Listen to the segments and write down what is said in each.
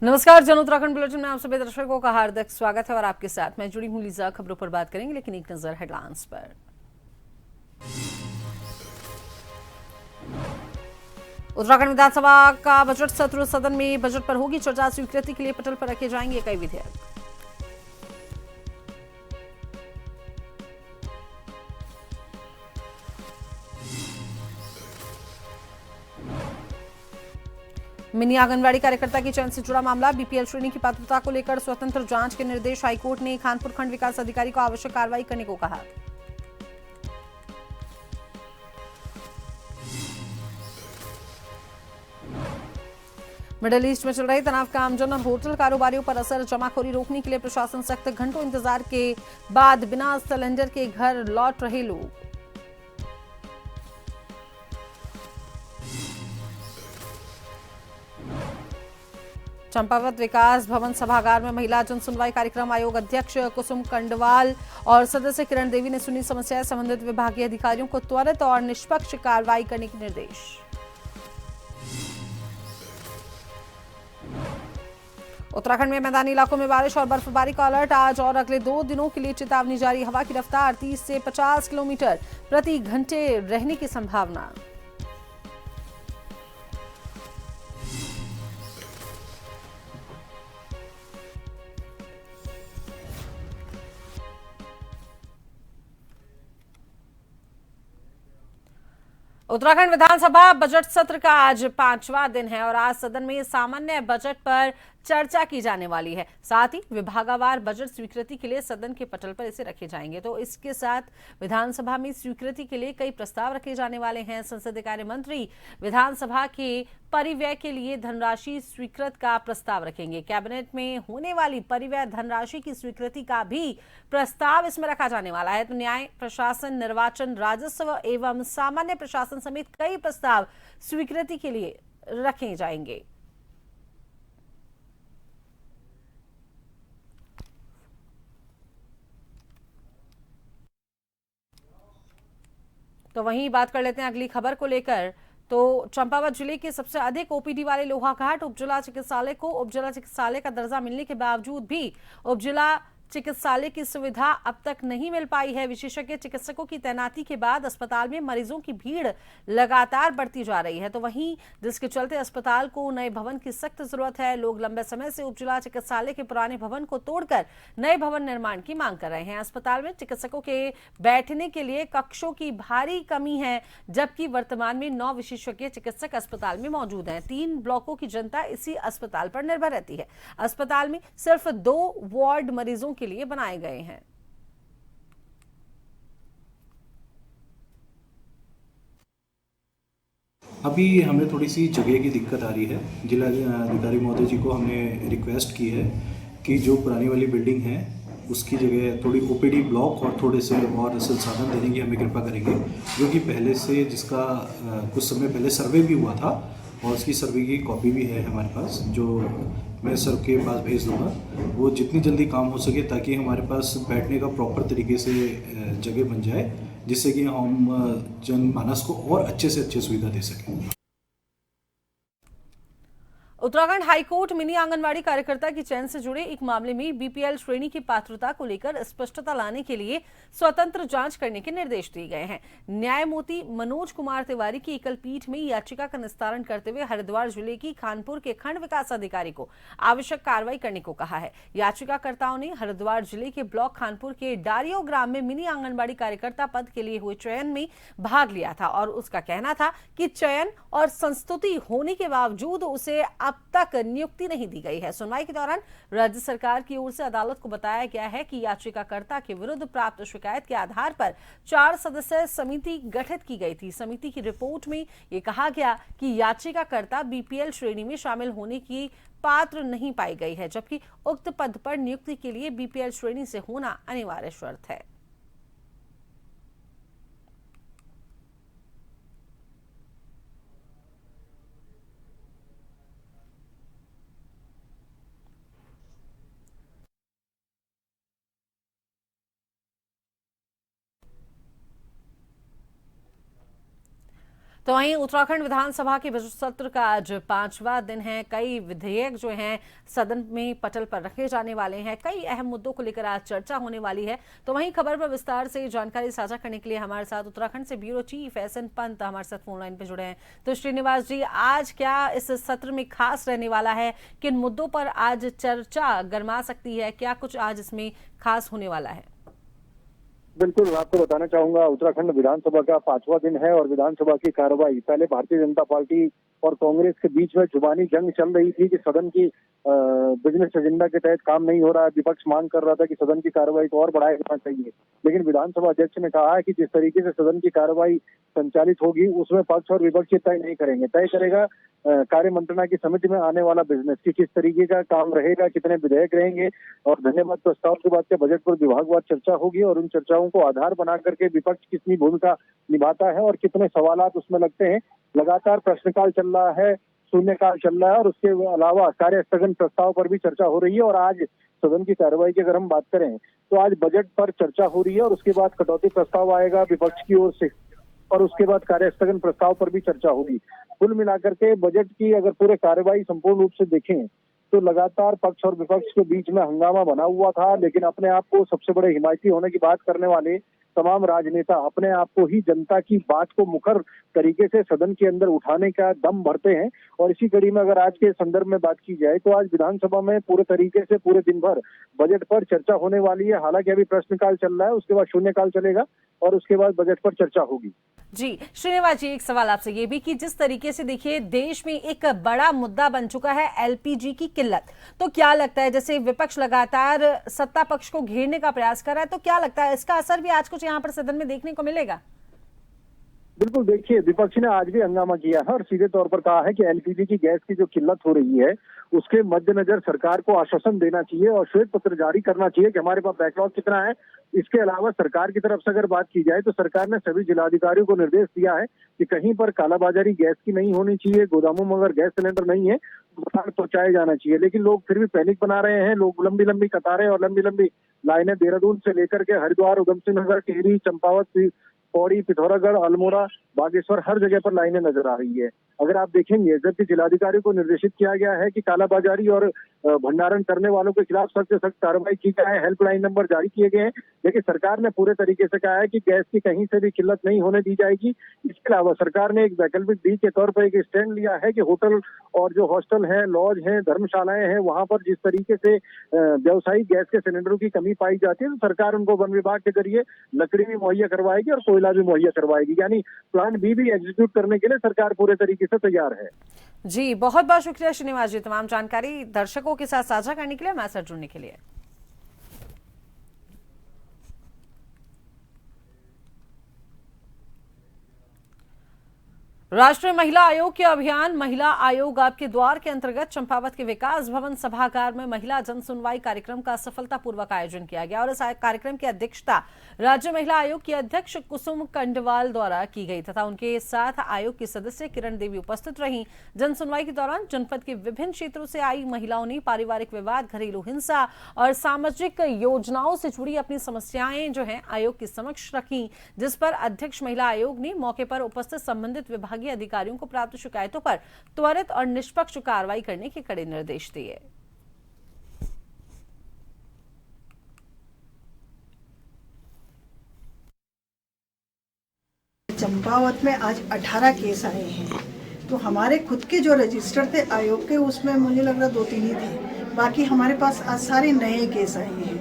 नमस्कार, जन उत्तराखंड बुलेटिन में आप सभी दर्शकों का हार्दिक स्वागत है और आपके साथ मैं जुड़ी हूं लीजा। खबरों पर बात करेंगे, लेकिन एक नजर हेडलाइंस पर। उत्तराखंड विधानसभा का बजट सत्र, सदन में बजट पर होगी चर्चा। स्वीकृति के लिए पटल पर रखे जाएंगे कई विधेयक। मिनी आंगनबाड़ी कार्यकर्ता की चयन से जुड़ा मामला, बीपीएल श्रेणी की पात्रता को लेकर स्वतंत्र जांच के निर्देश। हाईकोर्ट ने खानपुर खंड विकास अधिकारी को आवश्यक कार्रवाई करने को कहा। मिडिल ईस्ट में चल रहे तनाव का आमजन और होटल कारोबारियों पर असर। जमाखोरी रोकने के लिए प्रशासन सख्त। घंटों इंतजार के बाद बिना सिलेंडर के घर लौट रहे लोग। चंपावत विकास भवन सभागार में महिला जन सुनवाई कार्यक्रम। आयोग अध्यक्ष कुसुम कंडवाल और सदस्य किरण देवी ने सुनी समस्याएं। संबंधित विभागीय अधिकारियों को त्वरित और निष्पक्ष कार्रवाई करने के निर्देश। उत्तराखंड में मैदानी इलाकों में बारिश और बर्फबारी का अलर्ट। आज और अगले 2 दिनों के लिए चेतावनी जारी। हवा की रफ्तार 30 से 50 किलोमीटर प्रति घंटे रहने की संभावना। उत्तराखंड विधानसभा बजट सत्र का आज 5वां दिन है और आज सदन में सामान्य बजट पर चर्चा की जाने वाली है। साथ ही विभागवार बजट स्वीकृति के लिए सदन के पटल पर इसे रखे जाएंगे। तो इसके साथ विधानसभा में स्वीकृति के लिए कई प्रस्ताव रखे जाने वाले हैं। संसदीय कार्य मंत्री विधानसभा के परिव्यय के लिए धनराशि स्वीकृत का प्रस्ताव रखेंगे। कैबिनेट में होने वाली परिव्यय धनराशि की स्वीकृति का भी प्रस्ताव इसमें रखा जाने वाला है। तो न्याय, प्रशासन, निर्वाचन, राजस्व एवं सामान्य प्रशासन समेत कई प्रस्ताव स्वीकृति के लिए रखे जाएंगे। तो वहीं बात कर लेते हैं अगली खबर को लेकर। तो चंपावत जिले के सबसे अधिक ओपीडी वाले लोहाघाट उपजिला चिकित्सालय को उपजिला चिकित्सालय का दर्जा मिलने के बावजूद भी उपजिला चिकित्सालय की सुविधा अब तक नहीं मिल पाई है। विशेषज्ञ चिकित्सकों की तैनाती के बाद अस्पताल में मरीजों की भीड़ लगातार बढ़ती जा रही है। तो वहीं जिसके चलते अस्पताल को नए भवन की सख्त जरूरत है। लोग लंबे समय से उपजिला चिकित्सालय के पुराने भवन को तोड़कर नए भवन निर्माण की मांग कर रहे हैं। अस्पताल में चिकित्सकों के बैठने के लिए कक्षों की भारी कमी है, जबकि वर्तमान में 9 विशेषज्ञ चिकित्सक अस्पताल में मौजूद हैं। 3 ब्लॉकों की जनता इसी अस्पताल पर निर्भर रहती है। अस्पताल में सिर्फ 2 वार्ड मरीजों के लिए बनाए गए हैं। अभी हमें थोड़ी सी जगह की दिक्कत आ रही है। जिला अधिकारी महोदय जी को हमने रिक्वेस्ट की है कि जो पुरानी वाली बिल्डिंग है उसकी जगह थोड़ी ओपीडी ब्लॉक और थोड़े से और संसाधन देने की हमें कृपा करेंगे, जो कि पहले से जिसका कुछ समय पहले सर्वे भी हुआ था और उसकी सर्वे की कॉपी भी है हमारे पास, जो मैं सर के पास भेज दूंगा। वो जितनी जल्दी काम हो सके ताकि हमारे पास बैठने का प्रॉपर तरीके से जगह बन जाए, जिससे कि हम जनमानस को और अच्छे से अच्छे सुविधा दे सकें। उत्तराखंड हाईकोर्ट मिनी आंगनबाड़ी कार्यकर्ता की चयन से जुड़े एक मामले में बीपीएल श्रेणी की पात्रता को लेकर स्पष्टता लाने के लिए स्वतंत्र जांच करने के निर्देश दिए गए हैं। न्यायमूर्ति मनोज कुमार तिवारी की एकल पीठ में याचिका का निस्तारण करते हुए हरिद्वार जिले की खानपुर के खंड विकास अधिकारी को आवश्यक कार्रवाई करने को कहा है। याचिकाकर्ताओं ने हरिद्वार जिले के ब्लॉक खानपुर के डारियो ग्राम में मिनी आंगनबाड़ी कार्यकर्ता पद के लिए हुए चयन में भाग लिया था और उसका कहना था कि चयन और संस्तुति होने के बावजूद उसे अब तक नियुक्ति नहीं दी गई है। सुनवाई के दौरान राज्य सरकार की ओर से अदालत को बताया गया है कि याचिकाकर्ता के विरुद्ध प्राप्त शिकायत के आधार पर 4 सदस्यीय समिति गठित की गई थी। समिति की रिपोर्ट में ये कहा गया कि याचिकाकर्ता बीपीएल श्रेणी में शामिल होने की पात्र नहीं पाई गई है, जबकि उक्त पद पर नियुक्ति के लिए बीपीएल श्रेणी से होना अनिवार्य शर्त है। तो वहीं उत्तराखंड विधानसभा के बजट सत्र का आज 5वां दिन है। कई विधेयक जो हैं सदन में पटल पर रखे जाने वाले हैं। कई अहम मुद्दों को लेकर आज चर्चा होने वाली है। तो वहीं खबर पर विस्तार से जानकारी साझा करने के लिए हमारे साथ उत्तराखंड से ब्यूरो चीफ एसएन पंत हमारे साथ फोन लाइन पे जुड़े हैं। तो श्रीनिवास जी, आज क्या इस सत्र में खास रहने वाला है? किन मुद्दों पर आज चर्चा गरमा सकती है? क्या कुछ आज इसमें खास होने वाला है? बिल्कुल, आपको बताना चाहूंगा उत्तराखंड विधानसभा का 5वां दिन है और विधानसभा की कार्रवाई पहले भारतीय जनता पार्टी और कांग्रेस के बीच में जुबानी जंग चल रही थी कि सदन की बिजनेस एजेंडा के तहत काम नहीं हो रहा है। विपक्ष मांग कर रहा था कि सदन की कार्रवाई को और बढ़ाया जाना चाहिए, लेकिन विधानसभा अध्यक्ष ने कहा है कि जिस तरीके से सदन की कार्रवाई संचालित होगी उसमें पक्ष और विपक्ष तय नहीं करेंगे। तय करेगा कार्य मंत्रणा की समिति में आने वाला बिजनेस की किस तरीके का काम रहेगा, कितने विधेयक रहेंगे और धन्यवाद प्रस्ताव के बाद के बजट पर विभागवार चर्चा होगी और उन चर्चाओं को आधार बना करके विपक्ष कितनी भूमिका निभाता है और कितने सवालात उसमें लगते हैं। लगातार प्रश्नकाल चल रहा है, शून्यकाल चल रहा है और उसके अलावा कार्य स्थगन प्रस्ताव पर भी चर्चा हो रही है। और आज सदन की कार्रवाई की अगर हम बात करें तो आज बजट पर चर्चा हो रही है और उसके बाद कटौती प्रस्ताव आएगा विपक्ष की ओर से और उसके बाद कार्य स्थगन प्रस्ताव पर भी चर्चा होगी। कुल मिलाकर के बजट की अगर पूरे कार्रवाई संपूर्ण रूप से देखें तो लगातार पक्ष और विपक्ष के बीच में हंगामा बना हुआ था, लेकिन अपने आप को सबसे बड़े हिमायती होने की बात करने वाले तमाम राजनेता अपने आप को ही जनता की बात को मुखर तरीके से सदन के अंदर उठाने का दम भरते हैं। और इसी कड़ी में अगर आज के संदर्भ में बात की जाए तो आज विधानसभा में पूरे तरीके से पूरे दिन भर बजट पर चर्चा होने वाली है। हालांकि अभी प्रश्नकाल चल रहा है, उसके बाद शून्यकाल चलेगा और उसके बाद बजट पर चर्चा होगी। जी श्रीनिवास जी, एक सवाल आपसे ये भी कि जिस तरीके से देखिए देश में एक बड़ा मुद्दा बन चुका है एलपीजी की किल्लत, तो क्या लगता है जैसे विपक्ष लगातार सत्ता पक्ष को घेरने का प्रयास कर रहा है, तो क्या लगता है इसका असर भी आज कुछ यहाँ पर सदन में देखने को मिलेगा? बिल्कुल, देखिए विपक्ष ने आज भी हंगामा किया है और सीधे तौर पर कहा है कि एलपीजी की गैस की जो किल्लत हो रही है उसके मद्देनजर सरकार को आश्वासन देना चाहिए और श्वेत पत्र जारी करना चाहिए कि हमारे पास बैकलॉग कितना है। इसके अलावा सरकार की तरफ से अगर बात की जाए तो सरकार ने सभी जिलाधिकारियों को निर्देश दिया है कि कहीं पर कालाबाजारी गैस की नहीं होनी चाहिए, गोदामों में अगर गैस सिलेंडर नहीं है तो पहुंचाया जाना चाहिए। लेकिन लोग फिर भी पैनिक बना रहे हैं। लोग लंबी लंबी कतारें और लंबी लंबी लाइनें देहरादून से लेकर के हरिद्वार, उधमसिंह नगर, टिहरी, चंपावत, पौड़ी, पिथौरागढ़, अल्मोड़ा, बागेश्वर हर जगह पर लाइनें नजर आ रही है। अगर आप देखेंगे जबकि जिलाधिकारी को निर्देशित किया गया है कि कालाबाजारी और भंडारण करने वालों के खिलाफ सख्त से सख्त कार्रवाई की जाए, हेल्पलाइन नंबर जारी किए गए हैं, लेकिन सरकार ने पूरे तरीके से कहा है कि गैस की कहीं से भी किल्लत नहीं होने दी जाएगी। इसके अलावा सरकार ने एक वैकल्पिक डी के तौर पर एक स्टैंड लिया है कि होटल और जो हॉस्टल है, लॉज है, धर्मशालाएं हैं, वहां पर जिस तरीके से व्यावसायिक गैस के सिलेंडरों की कमी पाई जाती है तो सरकार उनको वन विभाग के जरिए लकड़ी भी मुहैया करवाएगी और कोयला भी मुहैया करवाएगी। यानी प्लान बी भी एग्जीक्यूट करने के लिए सरकार पूरे तरीके से तैयार है। जी बहुत बहुत शुक्रिया श्रीनिवास जी, तमाम जानकारी दर्शकों के साथ साझा करने के लिए, हमारे साथ जुड़ने के लिए। राष्ट्रीय महिला आयोग के अभियान महिला आयोग आपके द्वार के अंतर्गत चंपावत के विकास भवन सभागार में महिला जन सुनवाई कार्यक्रम का सफलतापूर्वक आयोजन किया गया और इस कार्यक्रम की अध्यक्षता राज्य महिला आयोग की अध्यक्ष कुसुम कंडवाल द्वारा की गई तथा उनके साथ आयोग की सदस्य किरण देवी उपस्थित रहीं। जन सुनवाई के दौरान जनपद के विभिन्न क्षेत्रों से आई महिलाओं ने पारिवारिक विवाद, घरेलू हिंसा और सामाजिक योजनाओं से जुड़ी अपनी समस्याएं जो है आयोग के समक्ष रखी, जिस पर अध्यक्ष महिला आयोग ने मौके पर उपस्थित संबंधित विभागीय अधिकारियों को प्राप्त शिकायतों पर त्वरित और निष्पक्ष कार्रवाई करने के कड़े निर्देश दिए। चंपावत में आज 18 केस आए हैं, तो हमारे खुद के जो रजिस्टर थे आयोग के उसमें मुझे लग रहा 2-3 ही थे, बाकी हमारे पास आज सारे नए केस आए हैं।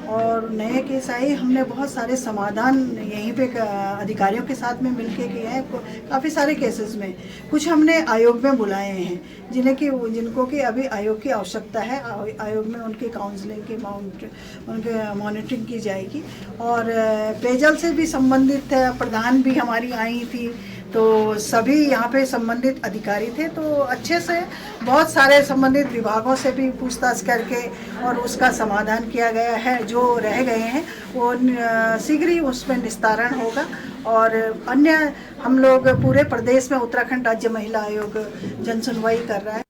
और नए केस आए, हमने बहुत सारे समाधान यहीं पे अधिकारियों के साथ में मिलके किए हैं। काफ़ी सारे केसेस में कुछ हमने आयोग में बुलाए हैं जिनको कि अभी आयोग की आवश्यकता है। आयोग में उनकी काउंसलिंग की उनके मॉनिटरिंग की जाएगी। और पेयजल से भी संबंधित प्रधान भी हमारी आई थी, तो सभी यहाँ पे संबंधित अधिकारी थे, तो अच्छे से बहुत सारे संबंधित विभागों से भी पूछताछ करके और उसका समाधान किया गया है। जो रह गए हैं वो शीघ्र ही उसमें निस्तारण होगा। और अन्य हम लोग पूरे प्रदेश में उत्तराखंड राज्य महिला आयोग जन सुनवाई कर रहा है।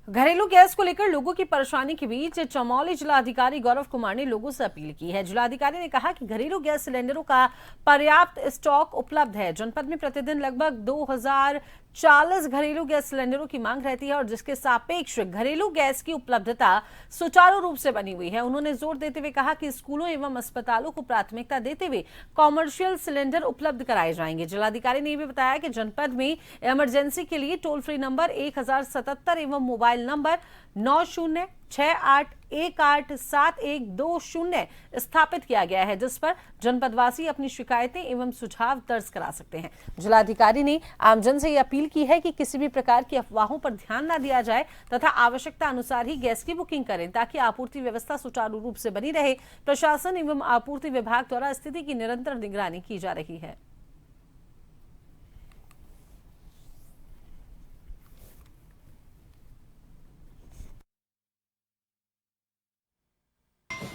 घरेलू गैस को लेकर लोगों की परेशानी के बीच चमोली जिलाधिकारी गौरव कुमार ने लोगों से अपील की है। जिलाधिकारी ने कहा कि घरेलू गैस सिलेंडरों का पर्याप्त स्टॉक उपलब्ध है। जनपद में प्रतिदिन लगभग 2040 घरेलू गैस सिलेंडरों की मांग रहती है और जिसके सापेक्ष घरेलू गैस की उपलब्धता सुचारू रूप से बनी हुई है। उन्होंने जोर देते हुए कहा कि स्कूलों एवं अस्पतालों को प्राथमिकता देते हुए कॉमर्शियल सिलेंडर उपलब्ध कराए जाएंगे। जिलाधिकारी ने भी बताया कि जनपद में इमरजेंसी के लिए टोल फ्री नंबर 1077 एवं मोबाइल नंबर 9068187120 स्थापित किया गया है, जिस पर जनपदवासी अपनी शिकायतें एवं सुझाव दर्ज करा सकते हैं। जिलाधिकारी ने आमजन से यह अपील की है कि किसी भी प्रकार की अफवाहों पर ध्यान न दिया जाए तथा आवश्यकता अनुसार ही गैस की बुकिंग करें ताकि आपूर्ति व्यवस्था सुचारू रूप से बनी रहे। प्रशासन एवं आपूर्ति विभाग द्वारा स्थिति की निरंतर निगरानी की जा रही है।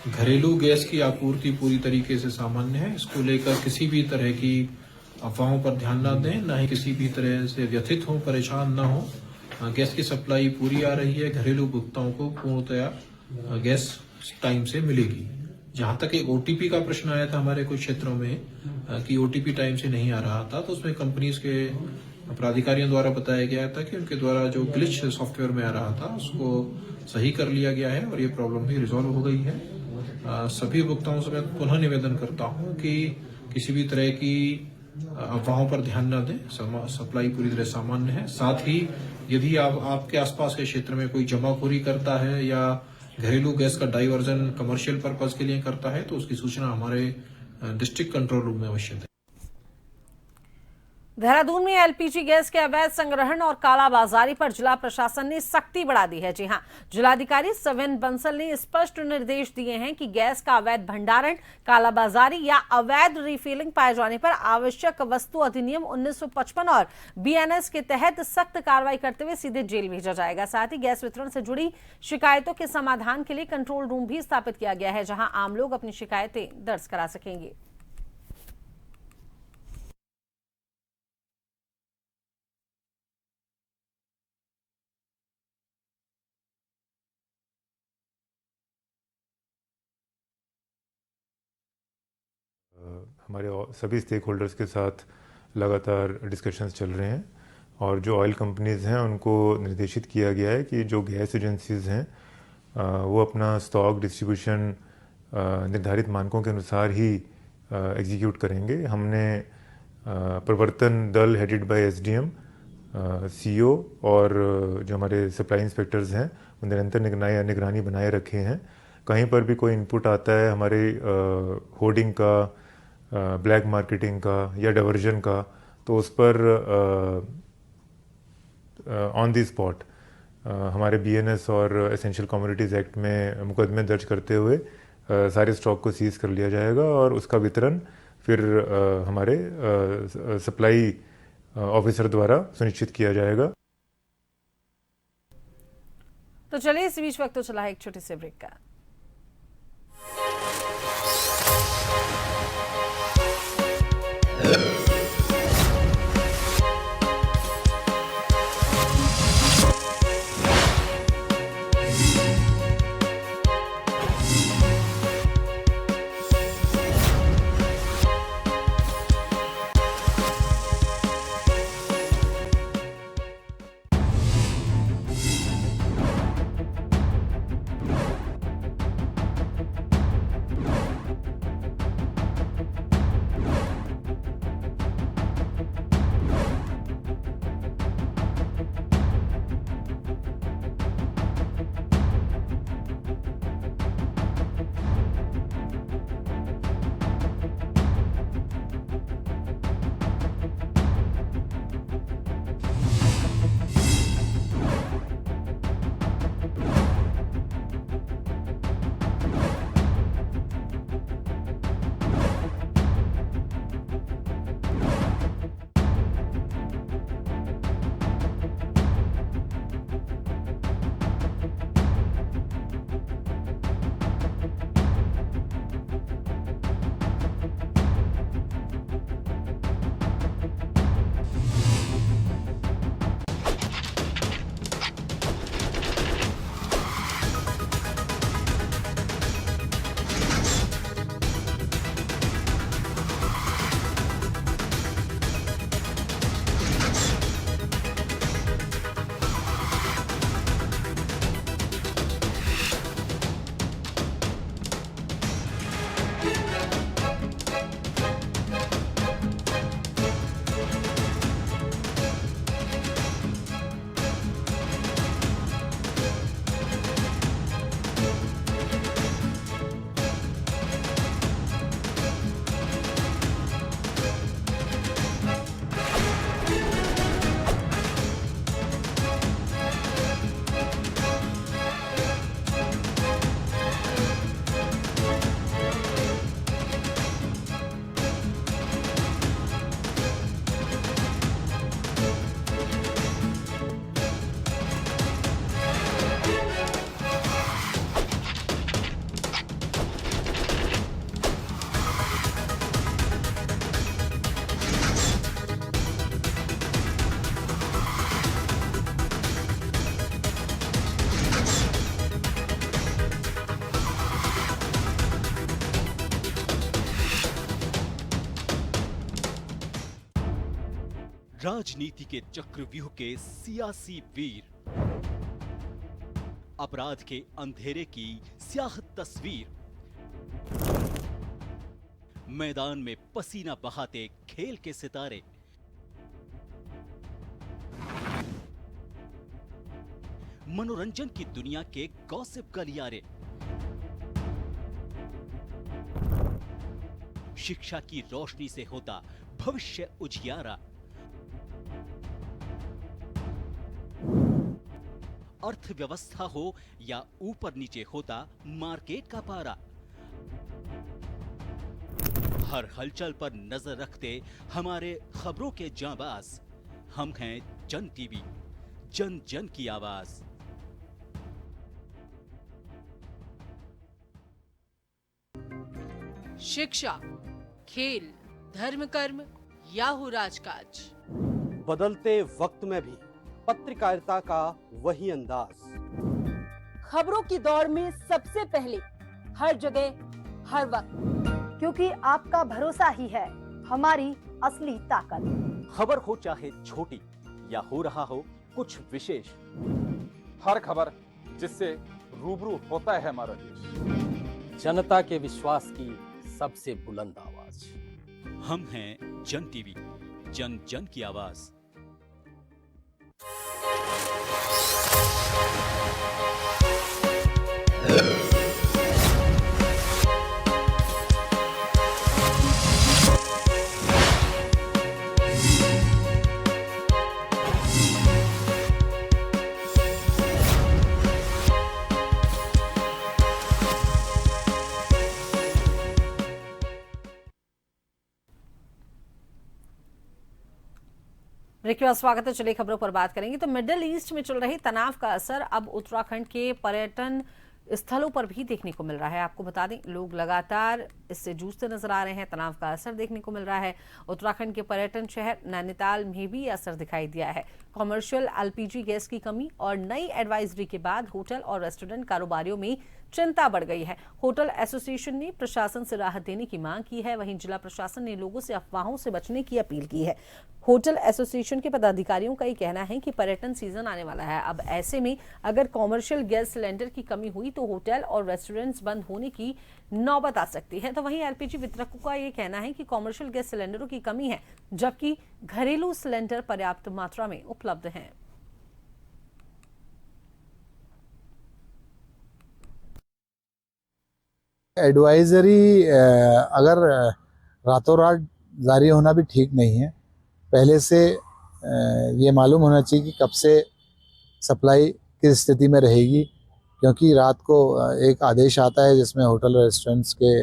घरेलू गैस की आपूर्ति पूरी तरीके से सामान्य है। इसको लेकर किसी भी तरह की अफवाहों पर ध्यान न दें, न ही किसी भी तरह से व्यथित हो, परेशान न हो। गैस की सप्लाई पूरी आ रही है। घरेलू उपभोक्ताओं को पूर्णतया गैस टाइम से मिलेगी। जहां तक एक ओटीपी का प्रश्न आया था हमारे कुछ क्षेत्रों में कि ओटीपी टाइम से नहीं आ रहा था, तो उसमें कंपनीज के प्राधिकारियों द्वारा बताया गया था कि उनके द्वारा जो ग्लिच सॉफ्टवेयर में आ रहा था उसको सही कर लिया गया है और ये प्रॉब्लम भी रिजॉल्व हो गई है। सभी उपभोक्ताओं से मैं पुनः निवेदन करता हूं कि किसी भी तरह की अफवाहों पर ध्यान न दें। सप्लाई पूरी तरह सामान्य है। साथ ही यदि आपके आसपास के क्षेत्र में कोई जमाखोरी करता है या घरेलू गैस का डाइवर्जन कमर्शियल पर्पज के लिए करता है तो उसकी सूचना हमारे डिस्ट्रिक्ट कंट्रोल रूम में अवश्य दें। देहरादून में एलपीजी गैस के अवैध संग्रहण और कालाबाजारी पर जिला प्रशासन ने सख्ती बढ़ा दी है। जी हां, जिलाधिकारी सविन बंसल ने स्पष्ट निर्देश दिए हैं कि गैस का अवैध भंडारण, कालाबाजारी या अवैध रिफिलिंग पाए जाने पर आवश्यक वस्तु अधिनियम 1955 और बीएनएस के तहत सख्त कार्रवाई करते हुए सीधे जेल भेजा जाएगा। साथ ही गैस वितरण से जुड़ी शिकायतों के समाधान के लिए कंट्रोल रूम भी स्थापित किया गया है, जहां आम लोग अपनी शिकायतें दर्ज करा सकेंगे। हमारे सभी स्टेक होल्डर्स के साथ लगातार डिस्कशंस चल रहे हैं और जो ऑयल कंपनीज़ हैं उनको निर्देशित किया गया है कि जो गैस एजेंसीज़ हैं वो अपना स्टॉक डिस्ट्रीब्यूशन निर्धारित मानकों के अनुसार ही एग्जीक्यूट करेंगे। हमने प्रवर्तन दल हेडेड बाय एसडीएम, सीओ और जो हमारे सप्लाई इंस्पेक्टर्स हैं वो निरंतर निगरानी बनाए रखे हैं। कहीं पर भी कोई इनपुट आता है हमारे होर्डिंग का, ब्लैक मार्केटिंग का या डाइवर्जन का, तो उस पर ऑन द स्पॉट हमारे बीएनएस और एसेंशियल कमोडिटीज़ एक्ट में मुकदमे दर्ज करते हुए सारे स्टॉक को सीज कर लिया जाएगा और उसका वितरण फिर हमारे सप्लाई ऑफिसर द्वारा सुनिश्चित किया जाएगा। तो चलिए इस बीच वक्त तो चला है एक छोटे से ब्रेक का। राजनीति के चक्रव्यूह के सियासी वीर, अपराध के अंधेरे की स्याह तस्वीर, मैदान में पसीना बहाते खेल के सितारे, मनोरंजन की दुनिया के गॉसिप गलियारे, शिक्षा की रोशनी से होता भविष्य उजियारा, अर्थव्यवस्था हो या ऊपर नीचे होता मार्केट का पारा, हर हलचल पर नजर रखते हमारे खबरों के जांबाज। हम हैं जन टीवी, जन जन की आवाज। शिक्षा, खेल, धर्म कर्म या हो राजकाज, बदलते वक्त में भी पत्रकारिता का वही अंदाज। खबरों की दौड़ में सबसे पहले, हर जगह, हर वक्त, क्योंकि आपका भरोसा ही है हमारी असली ताकत। खबर हो चाहे छोटी या हो रहा हो कुछ विशेष, हर खबर जिससे रूबरू होता है हमारा देश। जनता के विश्वास की सबसे बुलंद आवाज। हम हैं जन टीवी, जन जन की आवाज। ब्रेक के बाद स्वागत है। चलिए खबरों पर बात करेंगे। तो मिडिल ईस्ट में चल रही तनाव का असर अब उत्तराखंड के पर्यटन स्थलों पर भी देखने को मिल रहा है। आपको बता दें, लोग लगातार इससे जूझते नजर आ रहे हैं। तनाव का असर देखने को मिल रहा है। उत्तराखंड के पर्यटन शहर नैनीताल में भी असर दिखाई दिया है। कॉमर्शियल एलपीजी गैस की कमी और नई एडवाइजरी के बाद होटल और रेस्टोरेंट कारोबारियों में चिंता बढ़ गई है। होटल एसोसिएशन ने प्रशासन से राहत देने की मांग की है। वहीं जिला प्रशासन ने लोगों से अफवाहों से बचने की अपील की है। होटल एसोसिएशन के पदाधिकारियों का ये कहना है कि पर्यटन सीजन आने वाला है। अब ऐसे में अगर कॉमर्शियल गैस सिलेंडर की कमी हुई तो होटल और रेस्टोरेंट्स बंद होने की नौबत आ सकती है। तो वहीं एलपीजी वितरकों का ये कहना है कि कॉमर्शियल गैस सिलेंडरों की कमी है, जबकि घरेलू सिलेंडर पर्याप्त मात्रा में उपलब्ध हैं। एडवाइजरी अगर रातों रात जारी होना भी ठीक नहीं है। पहले से ये मालूम होना चाहिए कि कब से सप्लाई किस स्थिति में रहेगी, क्योंकि रात को एक आदेश आता है जिसमें होटल और रेस्टोरेंट्स के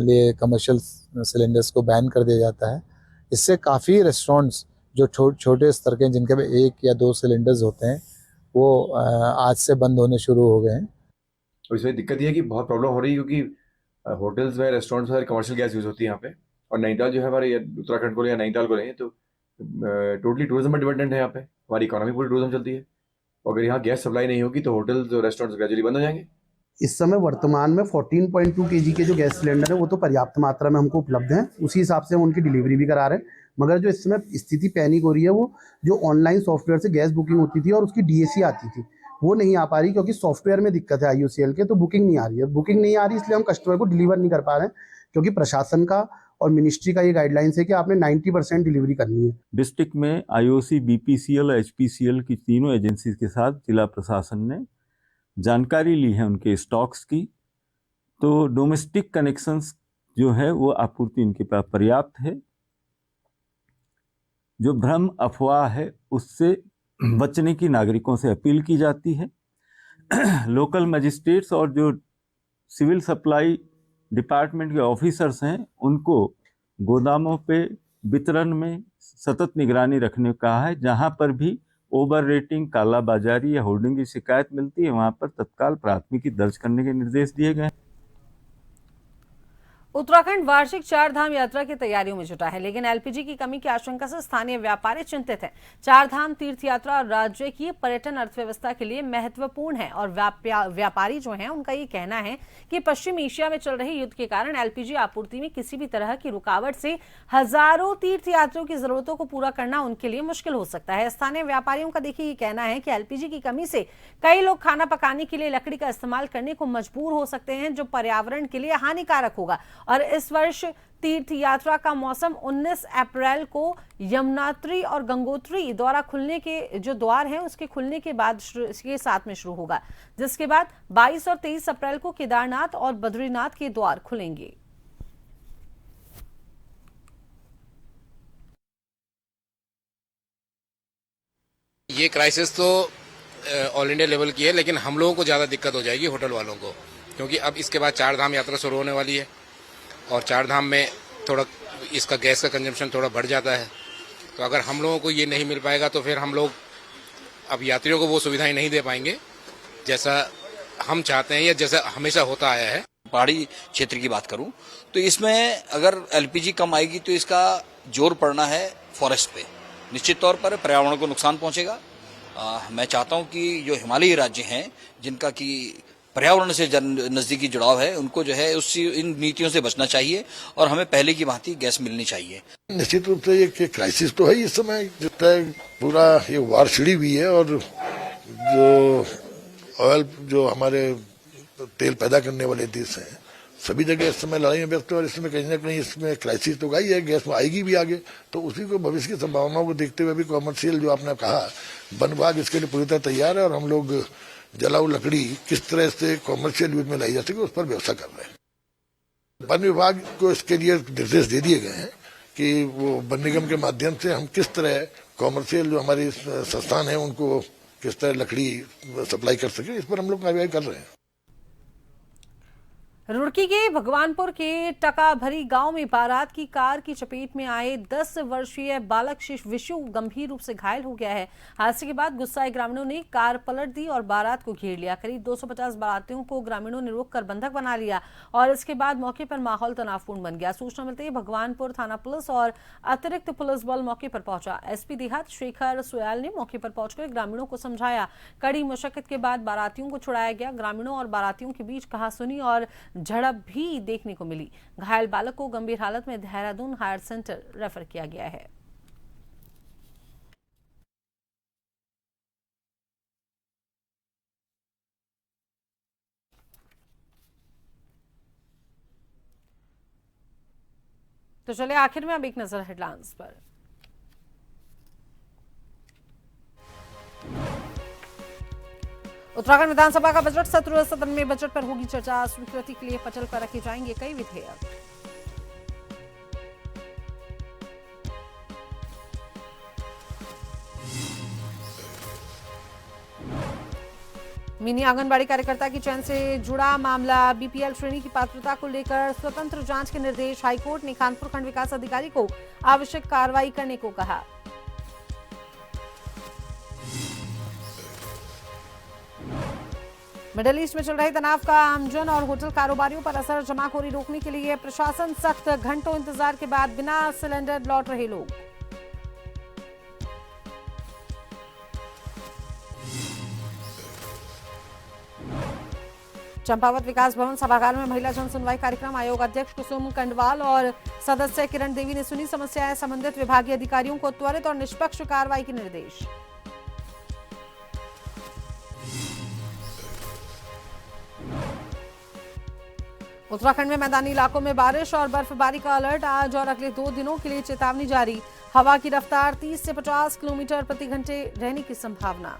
लिए कमर्शियल सिलेंडर्स को बैन कर दिया जाता है। इससे काफ़ी रेस्टोरेंट्स जो छोटे स्तर के, जिनके में 1 या 2 सिलेंडर्स होते हैं, वो आज से बंद होने शुरू हो गए हैं। और इसमें दिक्कत ये है कि बहुत प्रॉब्लम हो रही है, क्योंकि होटल्स में, रेस्टोरेंट्स में कमर्शियल गैस यूज़ होती है यहाँ पे। और नैनीताल जो है हमारे उत्तराखंड को या नैनीताल को लें तो टोटली टूरिज्म पर डिपेंडेंट है। यहाँ पे हमारी इकोनॉमी पूरी टूरिज्म चलती है। और अगर यहाँ गैस सप्लाई नहीं होगी तो होटल्स और रेस्टोरेंट्स ग्रेजुअली बंद हो जाएंगे। इस समय वर्तमान में 14.2 kg के जो गैस सिलेंडर है वो तो पर्याप्त मात्रा में हमको उपलब्ध हैं। उसी हिसाब से हम उनकी डिलीवरी भी करा रहे हैं। मगर जो इस समय स्थिति पैनिक हो रही है, वो जो ऑनलाइन सॉफ्टवेयर से गैस बुकिंग होती थी और उसकी डीएसी आती थी, वो नहीं आ पा रही, क्योंकि सॉफ्टवेयर में दिक्कत है आईयूसीएल के, तो बुकिंग नहीं आ रही है। बुकिंग नहीं आ रही इसलिए हम कस्टमर को डिलीवर नहीं कर पा रहे हैं, क्योंकि प्रशासन का और मिनिस्ट्री का ये गाइडलाइंस है कि आपने 90% डिलीवरी करनी है। डिस्ट्रिक्ट में आईओसी, बीपीसीएल और एचपीसीएल की तीनों एजेंसी के साथ जिला प्रशासन ने जानकारी ली है उनके स्टॉक्स की। तो डोमेस्टिक कनेक्शंस जो है वो आपूर्ति इनके पास पर्याप्त है। जो भ्रम अफवाह है उससे बचने की नागरिकों से अपील की जाती है। लोकल मजिस्ट्रेट्स और जो सिविल सप्लाई डिपार्टमेंट के ऑफिसर्स हैं, उनको गोदामों पे वितरण में सतत निगरानी रखने को कहा है। जहां पर भी ओवर रेटिंग, कालाबाजारी या होर्डिंग की शिकायत मिलती है, वहां पर तत्काल प्राथमिकी दर्ज करने के निर्देश दिए गए। उत्तराखंड वार्षिक 4 धाम यात्रा की तैयारियों में जुटा है, लेकिन एलपीजी की कमी की आशंका से स्थानीय व्यापारी चिंतित हैं। 4 धाम तीर्थ यात्रा राज्य की पर्यटन अर्थव्यवस्था के लिए महत्वपूर्ण है और व्यापारी जो हैं उनका ये कहना है कि पश्चिम एशिया में चल रहे युद्ध के कारण एलपीजी आपूर्ति में किसी भी तरह की रुकावट से हजारों तीर्थयात्रियों की जरूरतों को पूरा करना उनके लिए मुश्किल हो सकता है। स्थानीय व्यापारियों का देखिए ये कहना है कि एलपीजी की कमी से कई लोग खाना पकाने के लिए लकड़ी का इस्तेमाल करने को मजबूर हो सकते हैं, जो पर्यावरण के लिए हानिकारक होगा। और इस वर्ष तीर्थ यात्रा का मौसम 19 अप्रैल को यमुनोत्री और गंगोत्री द्वारा खुलने के जो द्वार हैं उसके खुलने के बाद के साथ में शुरू होगा, जिसके बाद 22 और 23 अप्रैल को केदारनाथ और बद्रीनाथ के द्वार खुलेंगे। ये क्राइसिस तो ऑल इंडिया लेवल की है, लेकिन हम लोगों को ज़्यादा दिक्कत हो जाएगी होटल वालों को, क्योंकि अब इसके बाद 4 धाम यात्रा शुरू होने वाली है और 4 धाम में थोड़ा इसका गैस का कंजम्पशन थोड़ा बढ़ जाता है। तो अगर हम लोगों को ये नहीं मिल पाएगा तो फिर हम लोग अब यात्रियों को वो सुविधाएं नहीं दे पाएंगे जैसा हम चाहते हैं या जैसा हमेशा होता आया है। पहाड़ी क्षेत्र की बात करूं तो इसमें अगर एलपीजी कम आएगी तो इसका जोर पड़ना है फॉरेस्ट पे, निश्चित तौर पर पर्यावरण को नुकसान पहुंचेगा। मैं चाहता हूं कि जो हिमालयी राज्य हैं जिनका कि पर्यावरण से नजदीकी जुड़ाव है, उनको जो है इन नीतियों से बचना चाहिए और हमें पहले की भांति गैस मिलनी चाहिए। निश्चित रूप से ये क्राइसिस तो है इस समय, जितना पूरा ये वार छिड़ी हुई है और जो ऑयल जो हमारे तेल पैदा करने वाले देश हैं सभी जगह इस समय लड़ाई में व्यस्त है और इसमें कहीं ना कहीं इसमें क्राइसिस तो आई है, गैस में आएगी भी आगे। तो उसी को भविष्य की संभावनाओं को देखते हुए भी कॉमर्शियल जो आपने कहा वन विभाग इसके लिए पूरी तरह तैयार है और हम लोग जलाऊ लकड़ी किस तरह से कॉमर्शियल यूज में लाई जा सके उस पर व्यवस्था कर रहे हैं। वन विभाग को इसके लिए निर्देश दे दिए गए हैं कि वो वन निगम के माध्यम से हम किस तरह कॉमर्शियल जो हमारे संस्थान है उनको किस तरह लकड़ी सप्लाई कर सके, इस पर हम लोग कार्यवाही कर रहे हैं। रुड़की के भगवानपुर के टकाभरी गांव में बारात की कार की चपेट में आए 10 वर्षीय बालक विशु गंभीर रूप से घायल हो गया है। हादसे के बाद गुस्साए ग्रामीणों ने कार पलट दी और बारात को घेर लिया। करीब 250 बारातियों को ग्रामीणों ने रोककर बंधक बना लिया और इसके बाद मौके पर माहौल तनावपूर्ण बन गया। सूचना मिलते ही भगवानपुर थाना पुलिस और अतिरिक्त पुलिस बल मौके पर पहुंचा। एसपी देहात शेखर सोयाल ने मौके पर पहुंचकर ग्रामीणों को समझाया। कड़ी मुशक्कत के बाद बारातियों को छुड़ाया गया। ग्रामीणों और बारातियों के बीच कहासुनी और झड़प भी देखने को मिली। घायल बालक को गंभीर हालत में देहरादून हायर सेंटर रेफर किया गया है। तो चलिए आखिर में अब एक नजर हेडलाइंस पर। उत्तराखंड विधानसभा का बजट सत्र, सदन में बजट पर होगी चर्चा। स्वीकृति के लिए पटल पर रखे जाएंगे कई विधेयक। मिनी आंगनबाड़ी कार्यकर्ता की चयन से जुड़ा मामला, बीपीएल श्रेणी की पात्रता को लेकर स्वतंत्र जांच के निर्देश। हाईकोर्ट ने कानपुर खंड विकास अधिकारी को आवश्यक कार्रवाई करने को कहा। मिडिल ईस्ट में चल रहे तनाव का आमजन और होटल कारोबारियों पर असर। जमाखोरी रोकने के लिए प्रशासन सख्त। घंटों इंतजार के बाद बिना सिलेंडर लौट रहे लोग। चंपावत विकास भवन सभागार में महिला जन सुनवाई कार्यक्रम। आयोग अध्यक्ष कुसुम कंडवाल और सदस्य किरण देवी ने सुनी समस्याएं। संबंधित विभागीय अधिकारियों को त्वरित और निष्पक्ष कार्रवाई के निर्देश। उत्तराखंड में मैदानी इलाकों में बारिश और बर्फबारी का अलर्ट। आज और अगले 2 दिनों के लिए चेतावनी जारी। हवा की रफ्तार 30 से 50 किलोमीटर प्रति घंटे रहने की संभावना।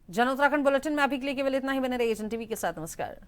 जन उत्तराखंड बुलेटिन में अभी के लिए केवल इतना ही। बने रहिए जन टीवी के साथ। नमस्कार।